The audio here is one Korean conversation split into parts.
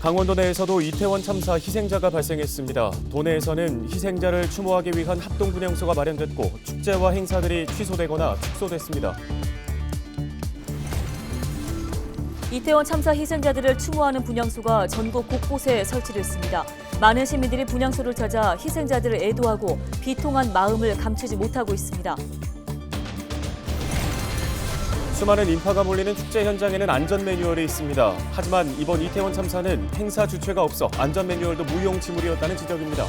강원도 내에서도 이태원 참사 희생자가 발생했습니다. 도내에서는 희생자를 추모하기 위한 합동분향소가 마련됐고 축제와 행사들이 취소되거나 축소됐습니다. 이태원 참사 희생자들을 추모하는 분향소가 전국 곳곳에 설치됐습니다. 많은 시민들이 분향소를 찾아 희생자들을 애도하고 비통한 마음을 감추지 못하고 있습니다. 수많은 인파가 몰리는 축제 현장에는 안전 매뉴얼이 있습니다. 하지만 이번 이태원 참사는 행사 주최가 없어 안전 매뉴얼도 무용지물이었다는 지적입니다.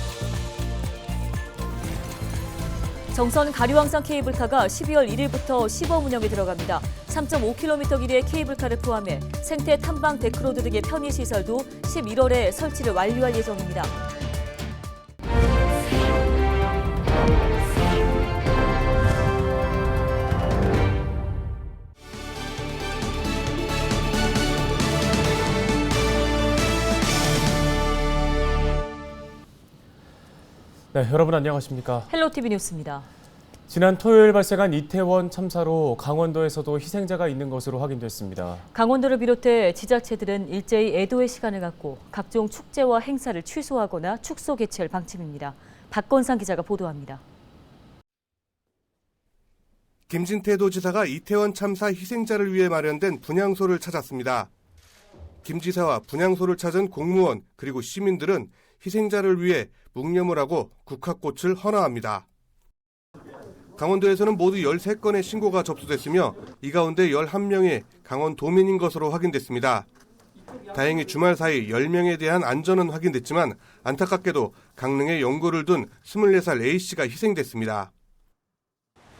정선 가류항상 케이블카가 12월 1일부터 시범 운영에 들어갑니다. 3.5km 길이의 케이블카를 포함해 생태 탐방 데크로드 등의 편의시설도 11월에 설치를 완료할 예정입니다. 네, 여러분 안녕하십니까? 헬로티비 뉴스입니다. 지난 토요일 발생한 이태원 참사로 강원도에서도 희생자가 있는 것으로 확인됐습니다. 강원도를 비롯해 지자체들은 일제히 애도의 시간을 갖고 각종 축제와 행사를 취소하거나 축소 개최할 방침입니다. 박건상 기자가 보도합니다. 김진태 도지사가 이태원 참사 희생자를 위해 마련된 분향소를 찾았습니다. 김 지사와 분향소를 찾은 공무원 그리고 시민들은 희생자를 위해 묵념을 하고 국화꽃을 헌화합니다. 강원도에서는 모두 13건의 신고가 접수됐으며 이 가운데 11명이 강원도민인 것으로 확인됐습니다. 다행히 주말 사이 10명에 대한 안전은 확인됐지만 안타깝게도 강릉에 연고를 둔 24살 A씨가 희생됐습니다.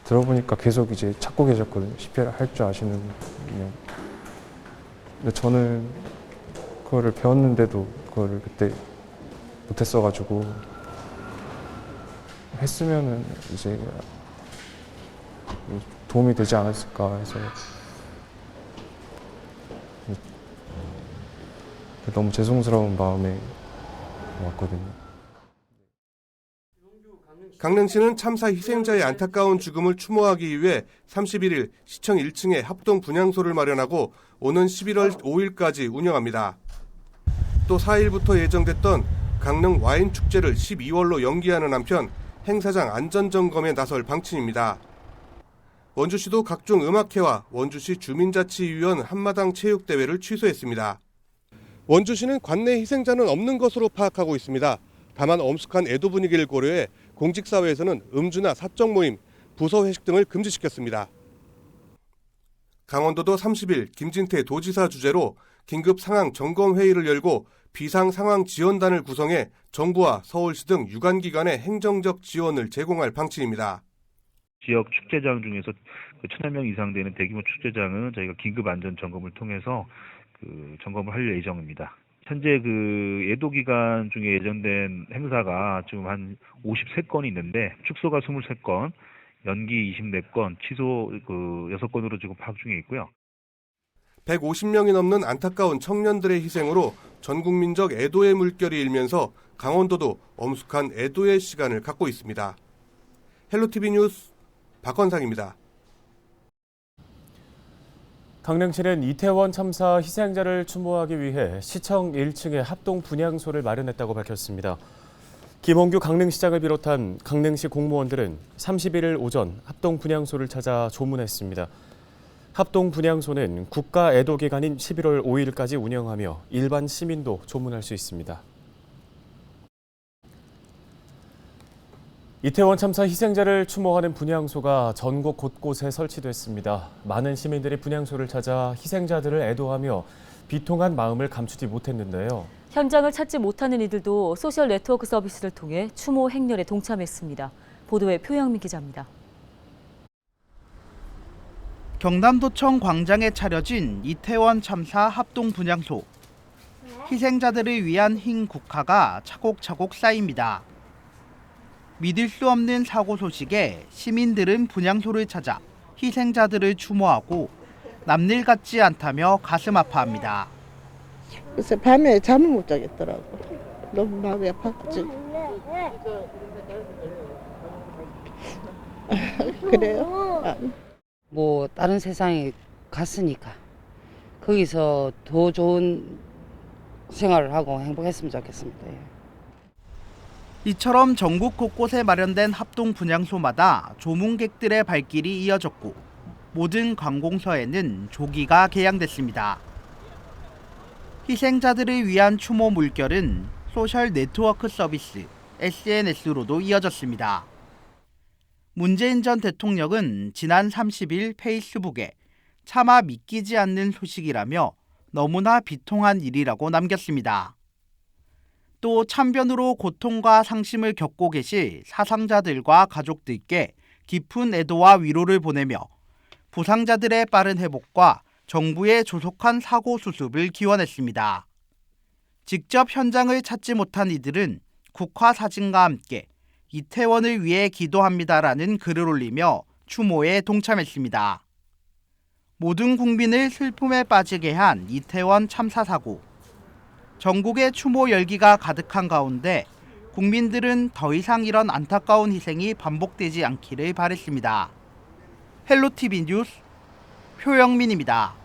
들어보니까 계속 이제 찾고 계셨거든요. CPR 할 줄 아시는 분. 근데 저는 그거를 배웠는데도 그거를 그때 못했어가지고 했으면은 이제 도움이 되지 않았을까 해서 너무 죄송스러운 마음에 왔거든요. 강릉시는 참사 희생자의 안타까운 죽음을 추모하기 위해 31일 시청 1층에 합동 분향소를 마련하고 오는 11월 5일까지 운영합니다. 또 4일부터 예정됐던 강릉 와인 축제를 12월로 연기하는 한편 행사장 안전점검에 나설 방침입니다. 원주시도 각종 음악회와 원주시 주민자치위원 한마당 체육대회를 취소했습니다. 원주시는 관내 희생자는 없는 것으로 파악하고 있습니다. 다만 엄숙한 애도 분위기를 고려해 공직사회에서는 음주나 사적 모임, 부서 회식 등을 금지시켰습니다. 강원도도 30일 김진태 도지사 주재로 긴급 상황 점검 회의를 열고 비상 상황 지원단을 구성해 정부와 서울시 등 유관기관에 행정적 지원을 제공할 방침입니다. 지역 축제장 중에서 1,000여 명 이상 되는 대규모 축제장은 저희가 긴급 안전 점검을 통해서 점검을 할 예정입니다. 현재 애도 기간 중에 예정된 행사가 지금 한 53건이 있는데 축소가 23건, 연기 24건, 취소 6건으로 지금 파악 중에 있고요. 150명이 넘는 안타까운 청년들의 희생으로 전국민적 애도의 물결이 일면서 강원도도 엄숙한 애도의 시간을 갖고 있습니다. 헬로티비 뉴스 박건상입니다. 강릉시는 이태원 참사 희생자를 추모하기 위해 시청 1층에 합동 분향소를 마련했다고 밝혔습니다. 김홍규 강릉시장을 비롯한 강릉시 공무원들은 31일 오전 합동 분향소를 찾아 조문했습니다. 합동 분향소는 국가 애도 기간인 11월 5일까지 운영하며 일반 시민도 조문할 수 있습니다. 이태원 참사 희생자를 추모하는 분향소가 전국 곳곳에 설치됐습니다. 많은 시민들이 분향소를 찾아 희생자들을 애도하며 비통한 마음을 감추지 못했는데요. 현장을 찾지 못하는 이들도 소셜 네트워크 서비스를 통해 추모 행렬에 동참했습니다. 보도에 표영민 기자입니다. 경남도청 광장에 차려진 이태원 참사 합동 분향소. 희생자들을 위한 흰 국화가 차곡차곡 쌓입니다. 믿을 수 없는 사고 소식에 시민들은 분향소를 찾아 희생자들을 추모하고 남일 같지 않다며 가슴 아파합니다. 그래서 밤에 잠을 못 자겠더라고. 너무 마음이 아파가지고. 그래요? 뭐 다른 세상에 갔으니까 거기서 더 좋은 생활을 하고 행복했으면 좋겠습니다. 예. 이처럼 전국 곳곳에 마련된 합동 분향소마다 조문객들의 발길이 이어졌고 모든 관공서에는 조기가 개양됐습니다. 희생자들을 위한 추모 물결은 소셜 네트워크 서비스 SNS로도 이어졌습니다. 문재인 전 대통령은 지난 30일 페이스북에 차마 믿기지 않는 소식이라며 너무나 비통한 일이라고 남겼습니다. 또 참변으로 고통과 상심을 겪고 계실 사상자들과 가족들께 깊은 애도와 위로를 보내며 부상자들의 빠른 회복과 정부의 조속한 사고 수습을 기원했습니다. 직접 현장을 찾지 못한 이들은 국화 사진과 함께 이태원을 위해 기도합니다라는 글을 올리며 추모에 동참했습니다. 모든 국민을 슬픔에 빠지게 한 이태원 참사 사고. 전국의 추모 열기가 가득한 가운데 국민들은 더 이상 이런 안타까운 희생이 반복되지 않기를 바랬습니다. 헬로티비 뉴스 표영민입니다.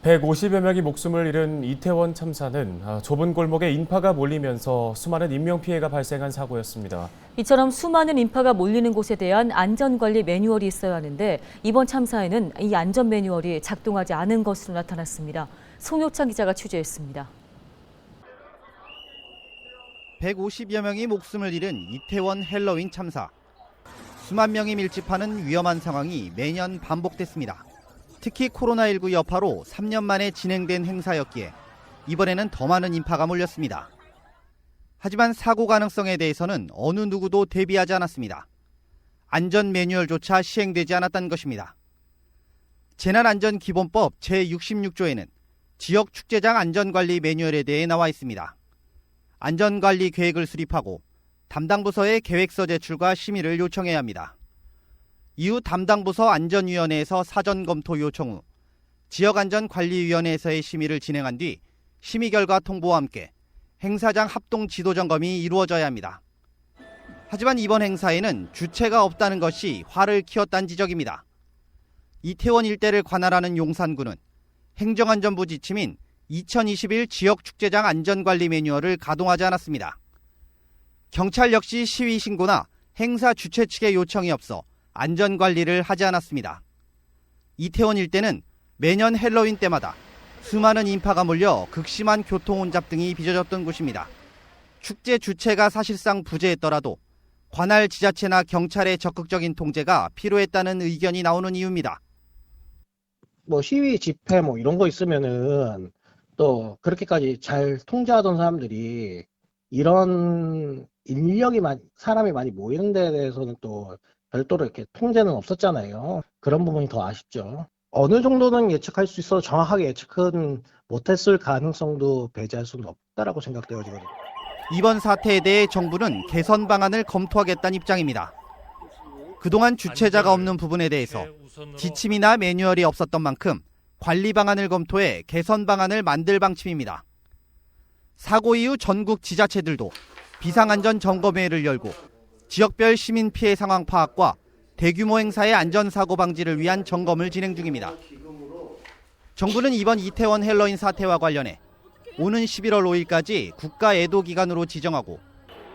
150여 명이 목숨을 잃은 이태원 참사는 좁은 골목에 인파가 몰리면서 수많은 인명피해가 발생한 사고였습니다. 이처럼 수많은 인파가 몰리는 곳에 대한 안전관리 매뉴얼이 있어야 하는데 이번 참사에는 이 안전 매뉴얼이 작동하지 않은 것으로 나타났습니다. 송효창 기자가 취재했습니다. 150여 명이 목숨을 잃은 이태원 헬로윈 참사. 수만 명이 밀집하는 위험한 상황이 매년 반복됐습니다. 특히 코로나19 여파로 3년 만에 진행된 행사였기에 이번에는 더 많은 인파가 몰렸습니다. 하지만 사고 가능성에 대해서는 어느 누구도 대비하지 않았습니다. 안전 매뉴얼조차 시행되지 않았다는 것입니다. 재난안전기본법 제66조에는 지역 축제장 안전관리 매뉴얼에 대해 나와 있습니다. 안전관리 계획을 수립하고 담당 부서의 계획서 제출과 심의를 요청해야 합니다. 이후 담당 부서 안전위원회에서 사전 검토 요청 후 지역안전관리위원회에서의 심의를 진행한 뒤 심의 결과 통보와 함께 행사장 합동 지도 점검이 이루어져야 합니다. 하지만 이번 행사에는 주체가 없다는 것이 화를 키웠다는 지적입니다. 이태원 일대를 관할하는 용산구는 행정안전부 지침인 2021 지역축제장 안전관리 매뉴얼을 가동하지 않았습니다. 경찰 역시 시위 신고나 행사 주최 측의 요청이 없어 안전관리를 하지 않았습니다. 이태원 일대는 매년 헬로윈 때마다 수많은 인파가 몰려 극심한 교통 혼잡 등이 빚어졌던 곳입니다. 축제 주체가 사실상 부재했더라도 관할 지자체나 경찰의 적극적인 통제가 필요했다는 의견이 나오는 이유입니다. 시위 집회 이런 거 있으면은 또 그렇게까지 잘 통제하던 사람들이 이런 사람이 많이 모이는 데 대해서는 또 별도로 이렇게 통제는 없었잖아요. 그런 부분이 더 아쉽죠. 어느 정도는 예측할 수 있어 정확하게 예측은 못했을 가능성도 배제할 수는 없다라고 생각되어지거든요. 이번 사태에 대해 정부는 개선 방안을 검토하겠다는 입장입니다. 그동안 주체자가 없는 부분에 대해서 지침이나 매뉴얼이 없었던 만큼 관리 방안을 검토해 개선 방안을 만들 방침입니다. 사고 이후 전국 지자체들도 비상안전 점검회를 열고 지역별 시민 피해 상황 파악과 대규모 행사의 안전사고 방지를 위한 점검을 진행 중입니다. 정부는 이번 이태원 헬로윈 사태와 관련해 오는 11월 5일까지 국가 애도 기간으로 지정하고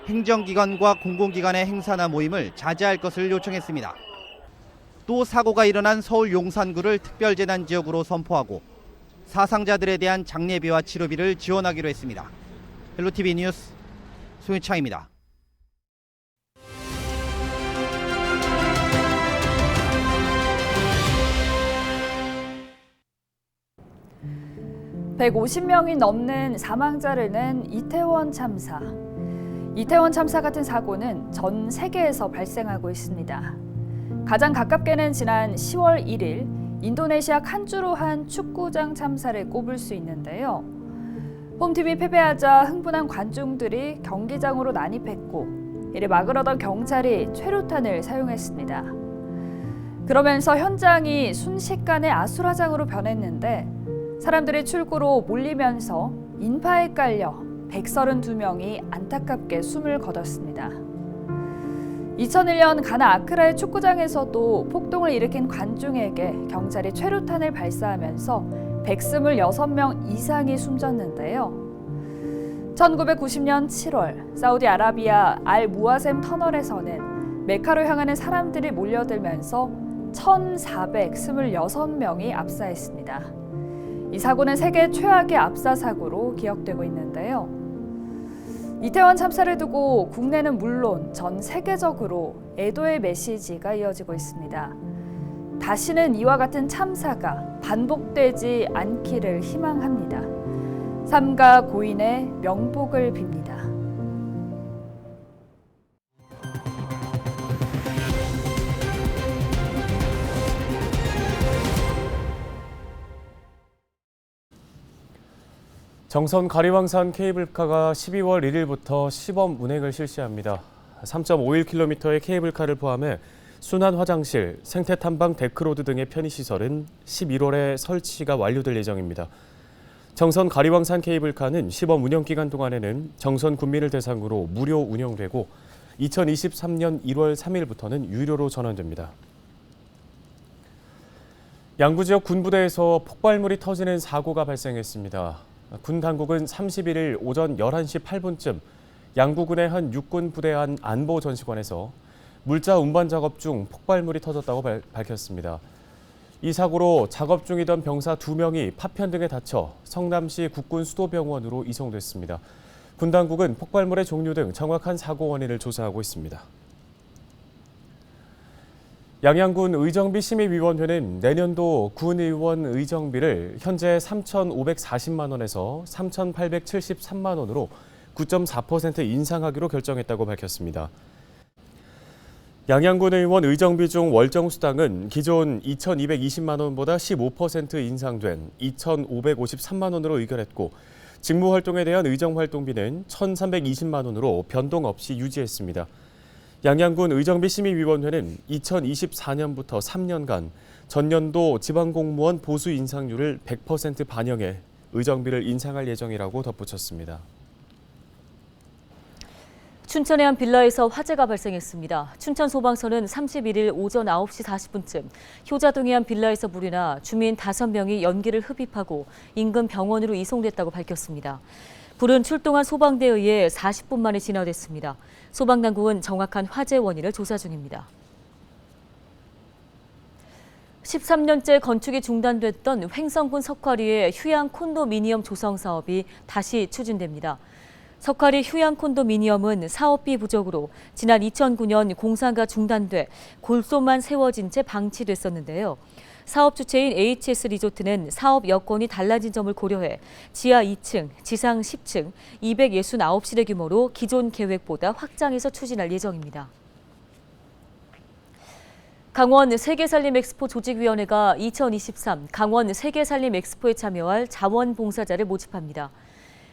행정기관과 공공기관의 행사나 모임을 자제할 것을 요청했습니다. 또 사고가 일어난 서울 용산구를 특별재난 지역으로 선포하고 사상자들에 대한 장례비와 치료비를 지원하기로 했습니다. 헬로티비 뉴스 송유창입니다. (150명이) 넘는 사망자를 낸 이태원 참사. 이태원 참사 같은 사고는 전 세계에서 발생하고 있습니다. 가장 가깝게는 지난 10월 1일 인도네시아 칸주로 한 축구장 참사를 꼽을 수 있는데요. 홈팀이 패배하자 흥분한 관중들이 경기장으로 난입했고 이를 막으려던 경찰이 최루탄을 사용했습니다. 그러면서 현장이 순식간에 아수라장으로 변했는데 사람들이 출구로 몰리면서 인파에 깔려 132명이 안타깝게 숨을 거뒀습니다. 2001년 가나 아크라의 축구장에서도 폭동을 일으킨 관중에게 경찰이 최루탄을 발사하면서 126명 이상이 숨졌는데요. 1990년 7월 사우디아라비아 알 무아셈 터널에서는 메카로 향하는 사람들이 몰려들면서 1,426명이 압사했습니다. 이 사고는 세계 최악의 압사 사고로 기억되고 있는데요. 이태원 참사를 두고 국내는 물론 전 세계적으로 애도의 메시지가 이어지고 있습니다. 다시는 이와 같은 참사가 반복되지 않기를 희망합니다. 삼가 고인의 명복을 빕니다. 정선 가리왕산 케이블카가 12월 1일부터 시범 운행을 실시합니다. 3.51km의 케이블카를 포함해 순환 화장실, 생태 탐방 데크로드 등의 편의시설은 11월에 설치가 완료될 예정입니다. 정선 가리왕산 케이블카는 시범 운영 기간 동안에는 정선 군민을 대상으로 무료 운영되고 2023년 1월 3일부터는 유료로 전환됩니다. 양구 지역 군부대에서 폭발물이 터지는 사고가 발생했습니다. 군 당국은 31일 오전 11시 8분쯤 양구군의 한 육군 부대 안 안보 전시관에서 물자 운반 작업 중 폭발물이 터졌다고 밝혔습니다. 이 사고로 작업 중이던 병사 2명이 파편 등에 다쳐 성남시 국군수도병원으로 이송됐습니다. 군 당국은 폭발물의 종류 등 정확한 사고 원인을 조사하고 있습니다. 양양군 의정비심의위원회는 내년도 군의원 의정비를 현재 3,540만 원에서 3,873만 원으로 9.4% 인상하기로 결정했다고 밝혔습니다. 양양군 의원 의정비 중 월정수당은 기존 2,220만 원보다 15% 인상된 2,553만 원으로 의결했고 직무활동에 대한 의정활동비는 1,320만 원으로 변동 없이 유지했습니다. 양양군 의정비심의위원회는 2024년부터 3년간 전년도 지방공무원 보수 인상률을 100% 반영해 의정비를 인상할 예정이라고 덧붙였습니다. 춘천의 한 빌라에서 화재가 발생했습니다. 춘천소방서는 31일 오전 9시 40분쯤 효자동의 한 빌라에서 불이 나 주민 5명이 연기를 흡입하고 인근 병원으로 이송됐다고 밝혔습니다. 불은 출동한 소방대에 의해 40분 만에 진화됐습니다. 소방당국은 정확한 화재 원인을 조사 중입니다. 13년째 건축이 중단됐던 횡성군 석화리의 휴양 콘도미니엄 조성 사업이 다시 추진됩니다. 석화리 휴양 콘도미니엄은 사업비 부족으로 지난 2009년 공사가 중단돼 골소만 세워진 채 방치됐었는데요. 사업 주체인 HS 리조트는 사업 여건이 달라진 점을 고려해 지하 2층, 지상 10층, 269실의 규모로 기존 계획보다 확장해서 추진할 예정입니다. 강원 세계살림 엑스포 조직위원회가 2023 강원 세계살림 엑스포에 참여할 자원봉사자를 모집합니다.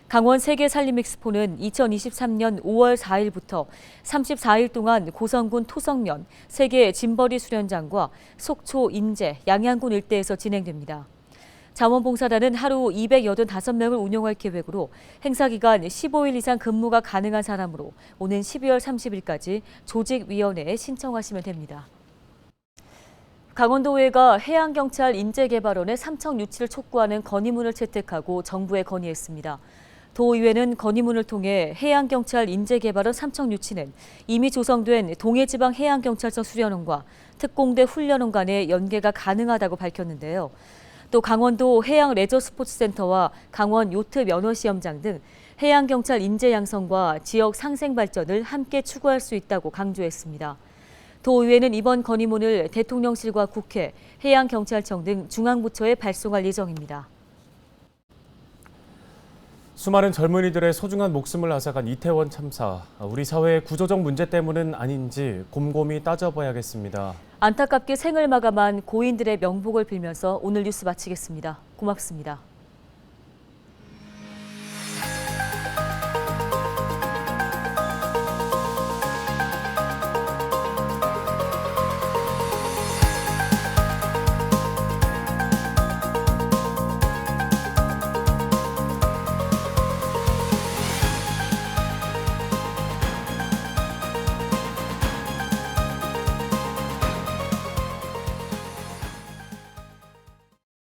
강원 세계살림 엑스포는 2023년 5월 4일부터 34일 동안 고성군 토성면 세계 짐벌이 수련장과 속초, 인제, 양양군 일대에서 진행됩니다. 자원봉사단은 하루 285명을 운영할 계획으로 행사 기간 15일 이상 근무가 가능한 사람으로 오는 12월 30일까지 조직위원회에 신청하시면 됩니다. 강원도의회가 해양경찰 인재개발원의 삼청 유치를 촉구하는 건의문을 채택하고 정부에 건의했습니다. 도의회는 건의문을 통해 해양경찰 인재개발원 삼청 유치는 이미 조성된 동해지방해양경찰서 수련원과 특공대 훈련원 간의 연계가 가능하다고 밝혔는데요. 또 강원도 해양레저스포츠센터와 강원 요트 면허시험장 등 해양경찰 인재 양성과 지역 상생 발전을 함께 추구할 수 있다고 강조했습니다. 도의회는 이번 건의문을 대통령실과 국회, 해양경찰청 등 중앙부처에 발송할 예정입니다. 수많은 젊은이들의 소중한 목숨을 앗아간 이태원 참사. 우리 사회의 구조적 문제 때문은 아닌지 곰곰이 따져봐야겠습니다. 안타깝게 생을 마감한 고인들의 명복을 빌면서 오늘 뉴스 마치겠습니다. 고맙습니다.